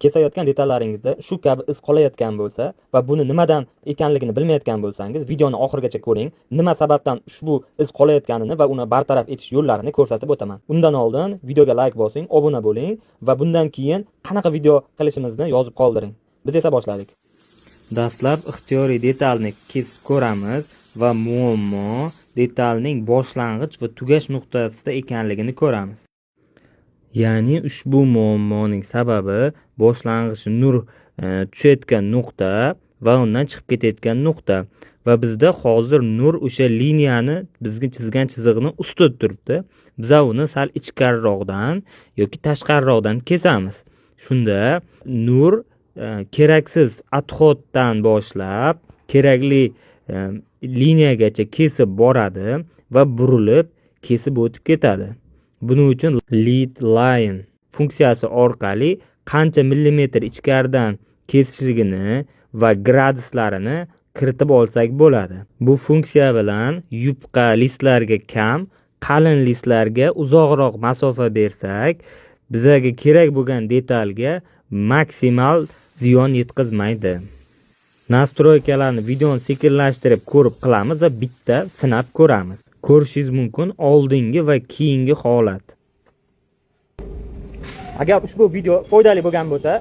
kesayotgan detallaringizda shu kabi iz qolayotgan bo'lsa va buni nimadan ekanligini bilmayotgan bo'lsangiz, videoni oxirigacha ko'ring. Nima sababdan ushbu iz qolayotganini va uni bartaraf etish yo'llarini ko'rsatib o'taman. Undan oldin videoga like bosing, obuna bo'ling va bundan keyin qanaqa video qilishimizni yozib qoldiring. Biz esa boshladik. Dastlab ixtiyoriy detalni kesib ko'ramiz va muammo detalning boshlang'ich va tugash nuqtasida ekanligini ko'ramiz. Ya'ni ushbu muammoning sababi boshlang'ich nur tushayotgan nuqta va undan chiqib ketayotgan nuqta va bizda hozir nur o'sha liniyani bizga chizgan chizig'ini ustida turibdi. Biz uni sal ichkariroqdan yoki tashqariroqdan kesamiz. Shunda nur keraksiz отходdan boshlab kerakli liniyagacha kesib boradi va burilib kesib o'tib ketadi. Buning uchun lead line funksiyasi orqali qancha millimetr ichkaridan kesishligini va graduslarini kiritib olsak bo'ladi. Bu funksiya bilan yupqa listlarga kam, qalin listlarga uzoqroq masofa bersak, bizga kerak bo'lgan detalga maksimal ziyon yetkazmaydi. Nastroykalarni videoni sekinlashtirib ko'rib qilamiz va bitta sinab ko'ramiz. Ko'rishingiz mumkin oldingi va keyingi holat. Agar ushbu video foydali bo'lgan bo'lsa,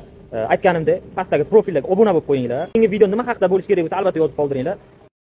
aytganimdek pastdagi profilga obuna bo'lib qo'yinglar. Keyingi video nima haqida bo'lishi kerak bo'lsa albatta yozib qoldiringlar.